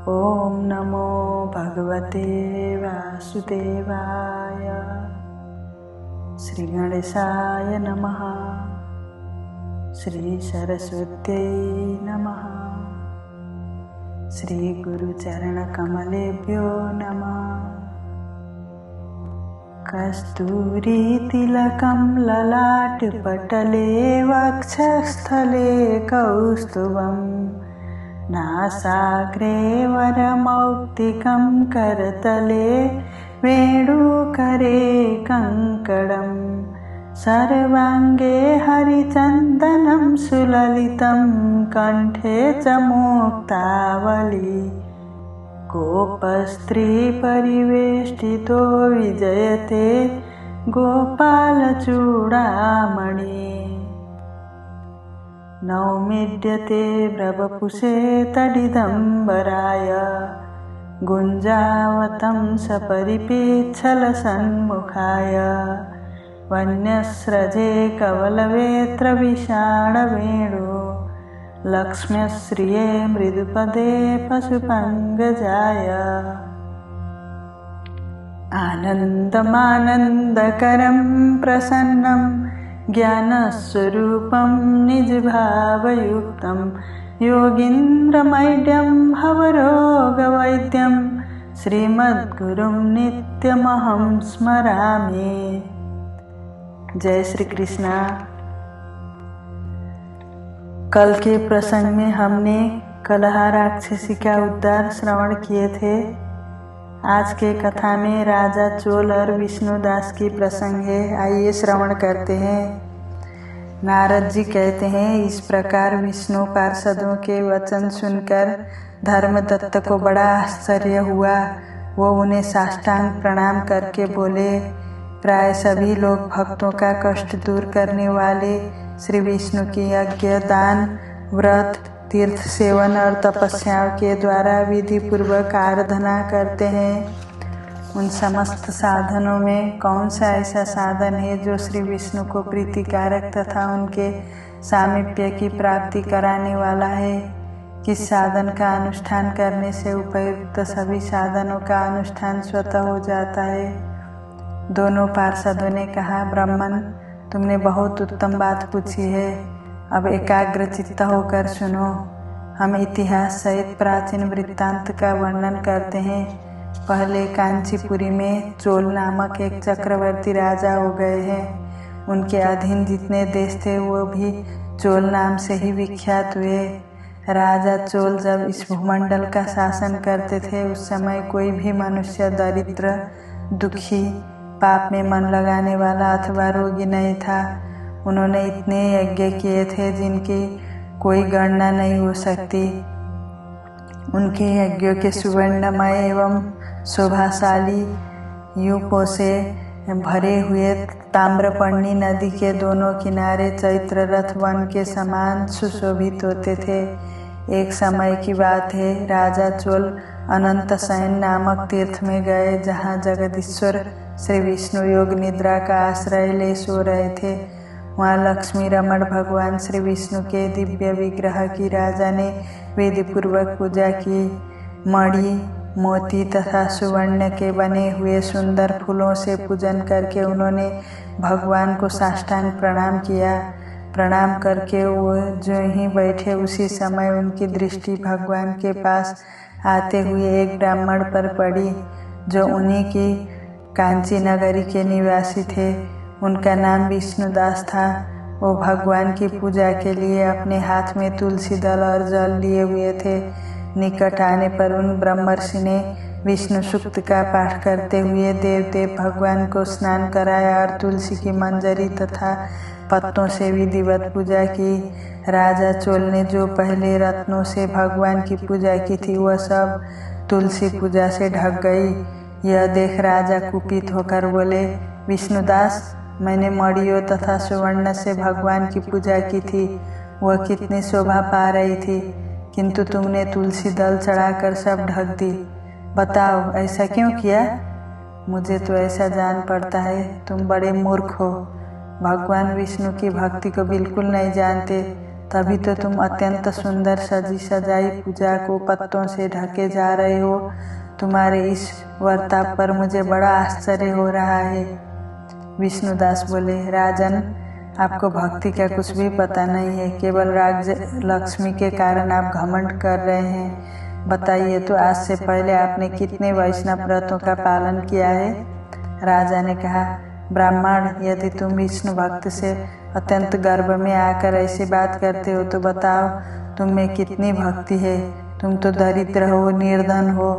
ओम नमो भगवते वासुदेवाय। श्री गणेशाय नमः। श्री सरस्वत्यै नमः। श्री गुरुचरणकमलेभ्यो नमः। कस्तूरीतिलकं ललाटपटले वक्षस्थले कौस्तुभम् नासाग्रे वरमौक्तिकं करतले वेणुकरे कङ्कणं सर्वाङ्गे हरिचन्दनं सुललितं कण्ठे च मुक्तावली गोपस्त्रीपरिवेष्टितो विजयते गोपालचूडामणि नौमीड्यते ब्रवपुषे तडिदम्बराय गुञ्जावतं सपरिपेच्छलसन्मुखाय वन्यस्रजे कवलवेत्रविषाणवेणु लक्ष्म्यश्रिये मृदुपदे पशुपङ्गजाय आनन्दमानन्दकरं प्रसन्नं ज्ञानस्वरूपं निजभावयुक्तं योगीन्द्रमैड्यं भवरोगवैद्यं श्रीमद्गुरुं नित्यमहं स्मरामि। जय श्री कृष्णा। कल के प्रसंग में हमने कलहा राक्षसी का उद्धार श्रवण किए थे। आज के कथा में राजा चोल और विष्णुदास की प्रसंग है। आइए श्रवण करते हैं। नारद जी कहते हैं, इस प्रकार विष्णु पार्षदों के वचन सुनकर धर्मदत्त को बड़ा आश्चर्य हुआ। वो उन्हें साष्टांग प्रणाम करके बोले, प्राय सभी लोग भक्तों का कष्ट दूर करने वाले श्री विष्णु की यज्ञ, दान, व्रत, तीर्थ सेवन और तपस्याओं के द्वारा विधि पूर्वक आराधना करते हैं। उन समस्त साधनों में कौन सा ऐसा साधन है जो श्री विष्णु को प्रीतिकारक तथा उनके सामीप्य की प्राप्ति कराने वाला है? किस साधन का अनुष्ठान करने से उपयुक्त सभी साधनों का अनुष्ठान स्वतः हो जाता है? दोनों पार्षदों ने कहा, ब्राह्मण, तुमने बहुत उत्तम बात पूछी है। अब एकाग्र चित्त होकर सुनो। हम इतिहास सहित प्राचीन वृत्तांत का वर्णन करते हैं। पहले कांचीपुरी में चोल नामक एक चक्रवर्ती राजा हो गए हैं। उनके अधीन जितने देश थे वो भी चोल नाम से ही विख्यात हुए। राजा चोल जब इस भूमंडल का शासन करते थे उस समय कोई भी मनुष्य दरिद्र, दुखी, पाप में मन लगाने वाला अथवा रोगी नहीं था। उन्होंने इतने यज्ञ किए थे जिनकी कोई गणना नहीं हो सकती। उनके यज्ञों के सुवर्णमय एवं शोभाशाली यूपों से भरे हुए ताम्रपर्णी नदी के दोनों किनारे चैत्र रथ वन के समान सुशोभित होते थे। एक समय की बात है, राजा चोल अनंत शयन नामक तीर्थ में गए, जहाँ जगदीश्वर श्री विष्णु योग निद्रा का आश्रय ले सो रहे थे। वहाँ लक्ष्मी रमण भगवान श्री विष्णु के दिव्य विग्रह की राजा ने विधि पूर्वक पूजा की। मणि, मोती तथा सुवर्ण के बने हुए सुंदर फूलों से पूजन करके उन्होंने भगवान को साष्टांग प्रणाम किया। प्रणाम करके वो जो ही बैठे उसी समय उनकी दृष्टि भगवान के पास आते हुए एक ब्राह्मण पर पड़ी जो उन्हीं की कांची नगरी के निवासी थे। उनका नाम विष्णुदास था। वो भगवान की पूजा के लिए अपने हाथ में तुलसी दल और जल लिए हुए थे। निकट आने पर उन ब्रह्मर्षि ने विष्णु सूक्त का पाठ करते हुए देवदेव भगवान को स्नान कराया और तुलसी की मंजरी तथा पत्तों से विधिवत पूजा की। राजा चोल ने जो पहले रत्नों से भगवान की पूजा की थी वह सब तुलसी पूजा से ढक गई। यह देख राजा कुपित होकर बोले, विष्णुदास, मैंने मणियों तथा सुवर्ण से भगवान की पूजा की थी, वह कितनी शोभा पा रही थी, किंतु तुमने तुलसी दल चढ़ाकर सब ढक दी। बताओ ऐसा क्यों किया? मुझे तो ऐसा जान पड़ता है तुम बड़े मूर्ख हो, भगवान विष्णु की भक्ति को बिल्कुल नहीं जानते। तभी तो तुम अत्यंत सुंदर सजी सजाई पूजा को पत्तों से ढके जा रहे हो। तुम्हारे इस वर्ताव पर मुझे बड़ा आश्चर्य हो रहा है। विष्णुदास बोले, राजन, आपको भक्ति का कुछ भी पता नहीं है। केवल राज्य लक्ष्मी के कारण आप घमंड कर रहे हैं। बताइए तो, आज से पहले आपने कितने वैष्णव व्रतों का पालन किया है? राजा ने कहा, ब्राह्मण, यदि तुम विष्णु भक्त से अत्यंत गर्व में आकर ऐसी बात करते हो तो बताओ, तुम में कितनी भक्ति है? तुम तो दरिद्र हो, निर्धन हो।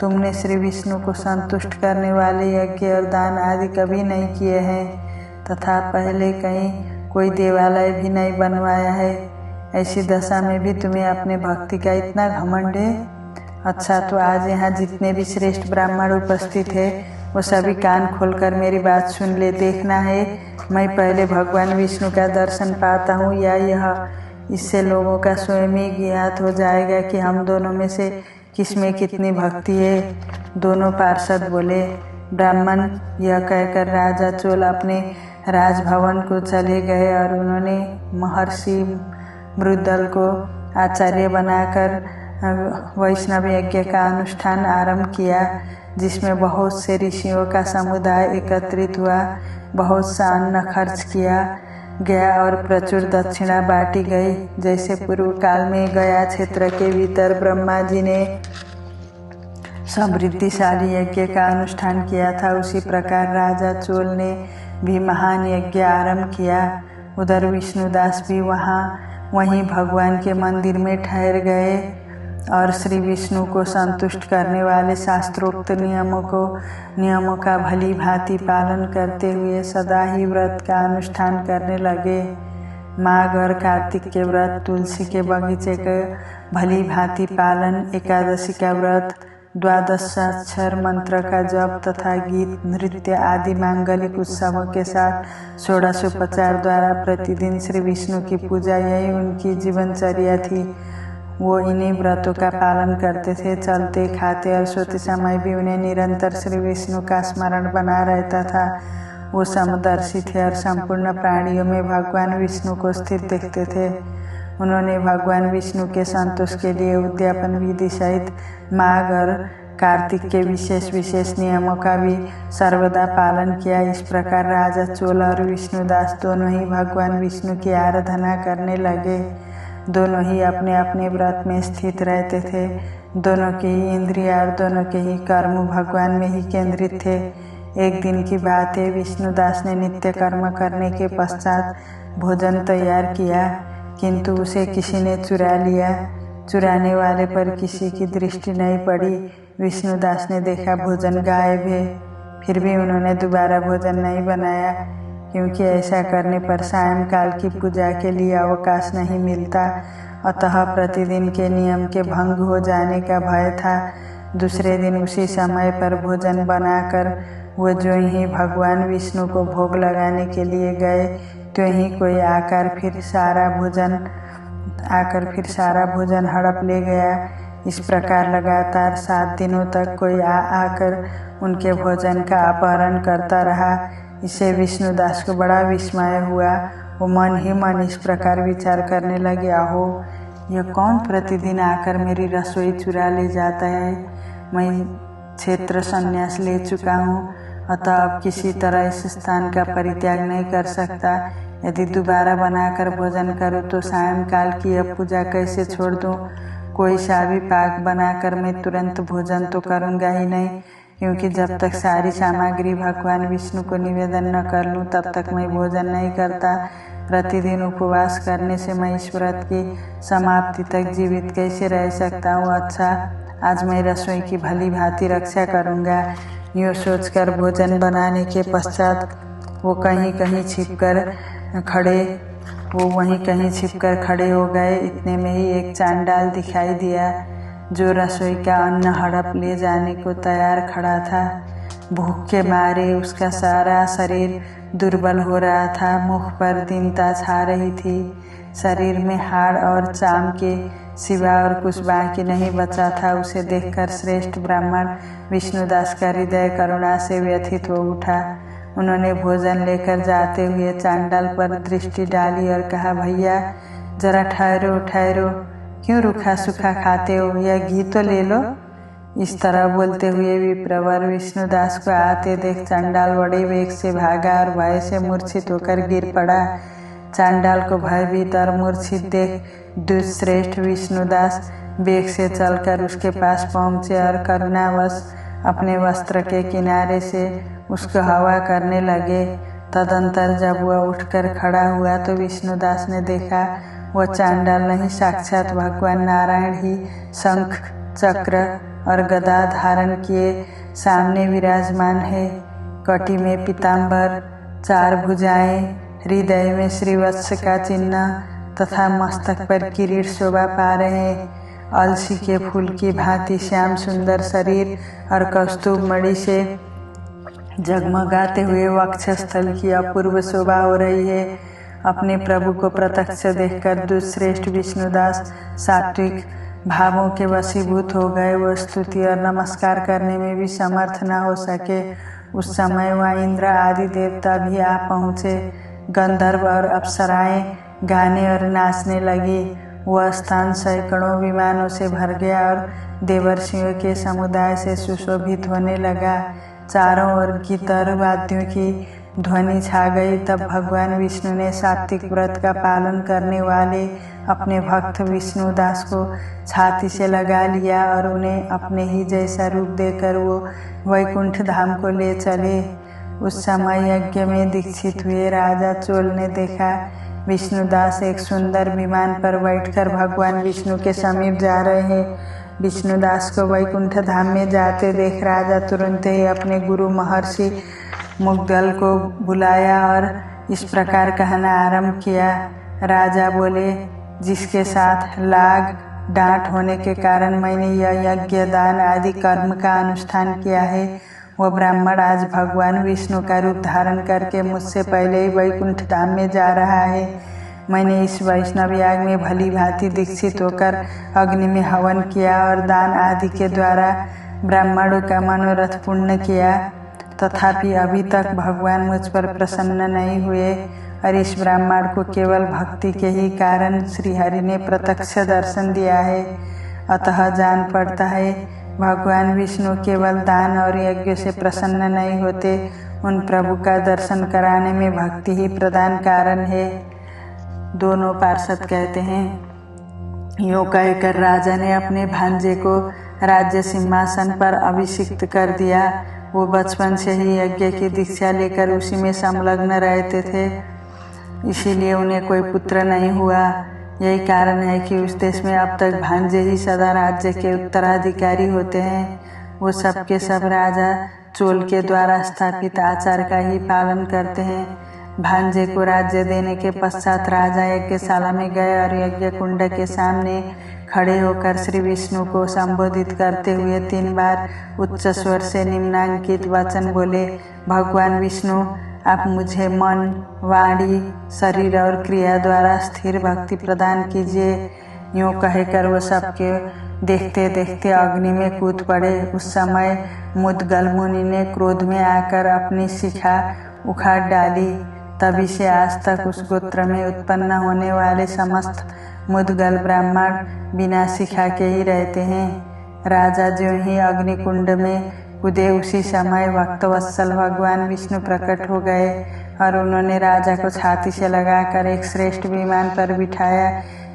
तुमने श्री विष्णु को संतुष्ट करने वाले यज्ञ और दान आदि कभी नहीं किए हैं, तथा पहले कहीं कोई देवालय भी नहीं बनवाया है। ऐसी दशा में भी तुम्हें अपने भक्ति का इतना घमंड है? अच्छा, तो आज यहाँ जितने भी श्रेष्ठ ब्राह्मण उपस्थित है वो सभी कान खोलकर मेरी बात सुन ले। देखना है मैं पहले भगवान विष्णु का दर्शन पाता हूँ या यह। इससे लोगों का स्वयं ही ज्ञात हो जाएगा कि हम दोनों में से किसमें कितनी भक्ति है। दोनों पार्षद बोले, ब्राह्मण। यह कहकर राजा चोल अपने राजभवन को चले गए और उन्होंने महर्षि मृदल को आचार्य बनाकर वैष्णव यज्ञ का अनुष्ठान आरंभ किया, जिसमें बहुत से ऋषियों का समुदाय एकत्रित हुआ। बहुत सा अन्न खर्च किया गया और प्रचुर दक्षिणा बांटी गई। जैसे पूर्व काल में गया क्षेत्र के भीतर ब्रह्मा जी ने समृद्धिशाली यज्ञ का अनुष्ठान किया था, उसी प्रकार राजा चोल ने भी महान यज्ञ आरंभ किया। उधर विष्णुदास भी वहीं भगवान के मंदिर में ठहर गए और श्री विष्णु को संतुष्ट करने वाले शास्त्रोक्त नियमों का भली भांति पालन करते हुए सदा ही व्रत का अनुष्ठान करने लगे। माघ और कार्तिक के व्रत, तुलसी के बगीचे के भली भांति पालन, एकादशी का व्रत, द्वादशाक्षर मंत्र का जप तथा गीत, नृत्य आदि मांगलिक उत्सवों के साथ षोडशोपचार द्वारा प्रतिदिन श्री विष्णु की पूजा, यही उनकी जीवनचर्या थी। वो इन्हीं व्रतों का पालन करते थे। चलते, खाते और सोते समय भी उन्हें निरंतर श्री विष्णु का स्मरण बना रहता था। वो समदर्शी थे और संपूर्ण प्राणियों में भगवान विष्णु को स्थित देखते थे। उन्होंने भगवान विष्णु के संतोष के लिए उद्यापन विधि सहित माघ और कार्तिक के विशेष नियमों का भी सर्वदा पालन किया। इस प्रकार राजा चोल और विष्णुदास दोनों ही भगवान विष्णु की आराधना करने लगे। दोनों ही अपने अपने व्रत में स्थित रहते थे। दोनों की ही इंद्रिया और दोनों के ही कर्म भगवान में ही केंद्रित थे। एक दिन की बात है, विष्णुदास ने नित्य कर्म करने के पश्चात भोजन तैयार किया, किंतु उसे किसी ने चुरा लिया। चुराने वाले पर किसी की दृष्टि नहीं पड़ी। विष्णुदास ने देखा भोजन गायब है। फिर भी उन्होंने दोबारा भोजन नहीं बनाया, क्योंकि ऐसा करने पर सायंकाल की पूजा के लिए अवकाश नहीं मिलता। अतः प्रतिदिन के नियम के भंग हो जाने का भय था। दूसरे दिन उसी समय पर भोजन बनाकर वो जो ही भगवान विष्णु को भोग लगाने के लिए गए, तो ही कोई आकर फिर सारा भोजन हड़प ले गया। इस प्रकार लगातार 7 दिनों तक कोई आकर उनके भोजन का अपहरण करता रहा। इससे विष्णुदास को बड़ा विस्मय हुआ। वो मन ही मन इस प्रकार विचार करने लगे, आहो, यह कौन प्रतिदिन आकर मेरी रसोई चुरा ले जाता है? मैं क्षेत्र संन्यास ले चुका हूँ, अतः अब किसी तरह इस स्थान का परित्याग नहीं कर सकता। यदि दोबारा बनाकर भोजन करूँ तो सायंकाल की यह पूजा कैसे छोड़ दूँ? कोई सा भी पाक बनाकर मैं तुरंत भोजन तो करूँगा ही नहीं, क्योंकि जब तक सारी सामग्री भगवान विष्णु को निवेदन न कर लूँ तब तक मैं भोजन नहीं करता। प्रतिदिन उपवास करने से मैं इस व्रत की समाप्ति तक जीवित कैसे रह सकता हूँ? अच्छा, आज मैं रसोई की भली भांति रक्षा करूँगा। यूँ सोचकर भोजन बनाने के पश्चात वो वहीं कहीं छिपकर खड़े हो गए। इतने में ही एक चांडाल दिखाई दिया, जो रसोई का अन्न हड़प ले जाने को तैयार खड़ा था। भूख के मारे उसका सारा शरीर दुर्बल हो रहा था। मुख पर दीनता छा रही थी। शरीर में हाड़ और चाम के सिवा और कुछ बाकी नहीं बचा था। उसे देखकर श्रेष्ठ ब्राह्मण विष्णुदास का हृदय करुणा से व्यथित हो उठा। उन्होंने भोजन लेकर जाते हुए चांडाल पर दृष्टि डाली और कहा, भैया, जरा ठहरो ठहरो, क्यों रूखा सूखा खाते हो, यह घी तो ले लो। इस तरह बोलते हुए विप्रवर विष्णुदास को आते देख चांडाल बड़े वेग से भागा और भय से मूर्छित होकर गिर पड़ा। चांडाल को भयभीत और मूर्छित देख दुष्श्रेष्ठ विष्णुदास वेग से चलकर उसके पास पहुँचे और करुणावश अपने वस्त्र के किनारे से उसको हवा करने लगे। तदंतर जब वह उठकर खड़ा हुआ तो विष्णुदास ने देखा वह चांडाल नहीं, साक्षात भगवान नारायण ही शंख चक्र और गदा धारण किए सामने विराजमान है। कटी में पीताम्बर, 4 भुजाएं, हृदय में श्रीवत्स का चिन्ह तथा मस्तक पर किरीट शोभा पा रहे। अलसी के फूल की भांति श्याम सुंदर शरीर और कौस्तुभ मणि से जगमगाते हुए वक्षस्थल की अपूर्व शोभा हो रही है। अपने प्रभु को प्रत्यक्ष देखकर दुष्श्रेष्ठ विष्णुदास सात्विक भावों के वशीभूत हो गए। वो स्तुति और नमस्कार करने में भी समर्थ न हो सके। उस समय वह इंद्र आदि देवता भी आ पहुँचे। गंधर्व और अप्सराएं गाने और नाचने लगी। वह स्थान सैकड़ों विमानों से भर गया और देवर्षियों के समुदाय से सुशोभित होने लगा। चारों ओर गीतर वाद्यों की ध्वनि छा गई। तब भगवान विष्णु ने सात्विक व्रत का पालन करने वाले अपने भक्त विष्णुदास को छाती से लगा लिया और उन्हें अपने ही जैसा रूप देकर वो वैकुंठ धाम को ले चले। उस समय यज्ञ में दीक्षित हुए राजा चोल ने देखा विष्णुदास एक सुंदर विमान पर बैठकर भगवान विष्णु के समीप जा रहे हैं। विष्णुदास को वैकुंठ धाम में जाते देख राजा तुरंत ही अपने गुरु महर्षि मुद्गल को बुलाया और इस प्रकार कहना आरंभ किया। राजा बोले, जिसके साथ लाग डांट होने के कारण मैंने यह यज्ञ दान आदि कर्म का अनुष्ठान किया है, वह ब्राह्मण आज भगवान विष्णु का रूप धारण करके मुझसे पहले ही वैकुंठ धाम में जा रहा है। मैंने इस वैष्णव याग में भली भांति दीक्षित होकर अग्नि में हवन किया और दान आदि के द्वारा ब्राह्मणों का मनोरथ पूर्ण किया। तथापि अभी तक भगवान मुझ पर प्रसन्न नहीं हुए और इस ब्राह्मण को केवल भक्ति के ही कारण श्रीहरि ने प्रत्यक्ष दर्शन दिया है। अतः जान पड़ता है भगवान विष्णु केवल दान और यज्ञ से प्रसन्न नहीं होते, उन प्रभु का दर्शन कराने में भक्ति ही प्रधान कारण है। दोनों पार्षद कहते हैं, यूँ कहकर राजा ने अपने भांजे को राज्य सिंहासन पर अभिषिक्त कर दिया। वो बचपन से ही यज्ञ की दीक्षा लेकर उसी में संलग्न रहते थे, इसीलिए उन्हें कोई पुत्र नहीं हुआ। यही कारण है कि उस देश में अब तक भांजे ही सदा राज्य के उत्तराधिकारी होते हैं। वो सब के सब राजा चोल के द्वारा स्थापित आचार का ही पालन करते हैं। भांजे को राज्य देने के पश्चात राजा यज्ञशाला में गए और यज्ञ कुंड के सामने खड़े होकर श्री विष्णु को संबोधित करते हुए 3 बार उच्च स्वर से निम्नांकित वचन बोले। भगवान विष्णु, आप मुझे मन, वाणी, शरीर और क्रिया द्वारा स्थिर भक्ति प्रदान कीजिए। यूँ कहकर वो सबके देखते देखते अग्नि में कूद पड़े। उस समय मुद्गल मुनि ने क्रोध में आकर अपनी शिखा उखाड़ डाली। तभी से आज तक उस गोत्र में उत्पन्न होने वाले समस्त मुद्गल ब्राह्मण बिना शिखा के ही रहते हैं। राजा जो ही अग्निकुंड में कूदे उसी समय भक्तवत्सल भगवान विष्णु प्रकट हो गए और उन्होंने राजा को छाती से लगाकर एक श्रेष्ठ विमान पर बिठाया।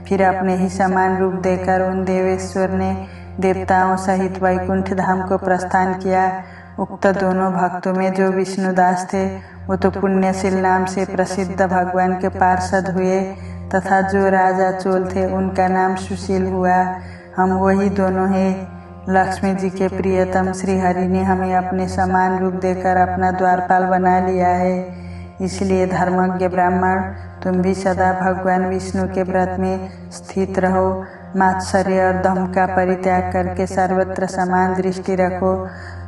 फिर अपने ही समान रूप देकर उन देवेश्वर ने देवताओं सहित वैकुंठ धाम को प्रस्थान किया। उक्त दोनों भक्तों में जो विष्णुदास थे वो तो पुण्यशील नाम से प्रसिद्ध भगवान के पार्षद हुए, तथा जो राजा चोल थे उनका नाम सुशील हुआ। हम वही दोनों हैं। लक्ष्मी जी के प्रियतम श्री हरि ने हमें अपने समान रूप देकर अपना द्वारपाल बना लिया है। इसलिए धर्मज्ञ ब्राह्मण, तुम भी सदा भगवान विष्णु के व्रत में स्थित रहो। मात्सर्य और दम का परित्याग करके सर्वत्र समान दृष्टि रखो।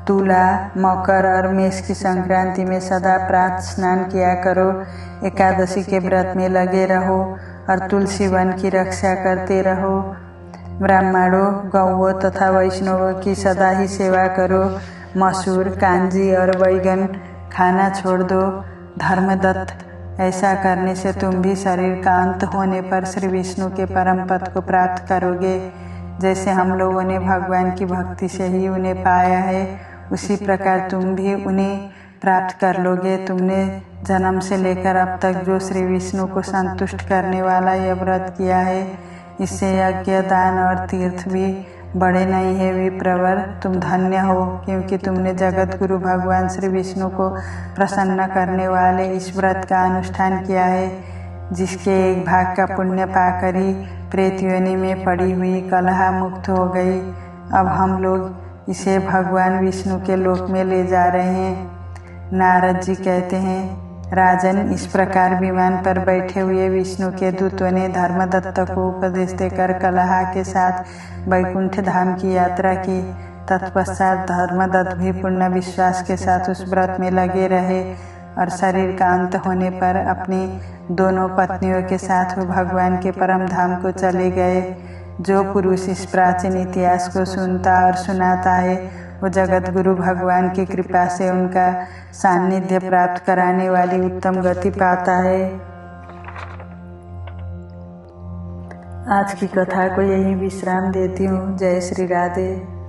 तुला, मकर और मेष की संक्रांति में सदा प्रातः स्नान किया करो। एकादशी के व्रत में लगे रहो और तुलसी वन की रक्षा करते रहो। ब्राह्मणों, गौओं तथा वैष्णवों की सदा ही सेवा करो। मसूर, कांजी और बैगन खाना छोड़ दो। धर्मदत्त ऐसा करने से तुम भी शरीर का अंत होने पर श्री विष्णु के परम पद को प्राप्त करोगे। जैसे हम लोगों ने भगवान की भक्ति से ही उन्हें पाया है, उसी प्रकार तुम भी उन्हें प्राप्त कर लोगे। तुमने जन्म से लेकर अब तक जो श्री विष्णु को संतुष्ट करने वाला यह व्रत किया है, इससे यज्ञ, दान और तीर्थ भी बड़े नहीं है। विप्रवर, तुम धन्य हो, क्योंकि तुमने जगत गुरु भगवान श्री विष्णु को प्रसन्न करने वाले इस व्रत का अनुष्ठान किया है, जिसके एक भाग का पुण्य पाकर ही प्रेत योनि में पड़ी हुई कलहा मुक्त हो गई। अब हम लोग इसे भगवान विष्णु के लोक में ले जा रहे हैं। नारद जी कहते हैं, राजन, इस प्रकार विमान पर बैठे हुए विष्णु के दूतों ने धर्मदत्त को उपदेश देकर कलहा के साथ वैकुंठ धाम की यात्रा की। तत्पश्चात धर्मदत्त भी पूर्ण विश्वास के साथ उस व्रत में लगे रहे और शरीर का अंत होने पर अपनी दोनों पत्नियों के साथ वो भगवान के परम धाम को चले गए। जो पुरुष इस प्राचीन इतिहास को सुनता और सुनाता है, वो जगत गुरु भगवान की कृपा से उनका सानिध्य प्राप्त कराने वाली उत्तम गति पाता है। आज की कथा को यही विश्राम देती हूँ। जय श्री राधे।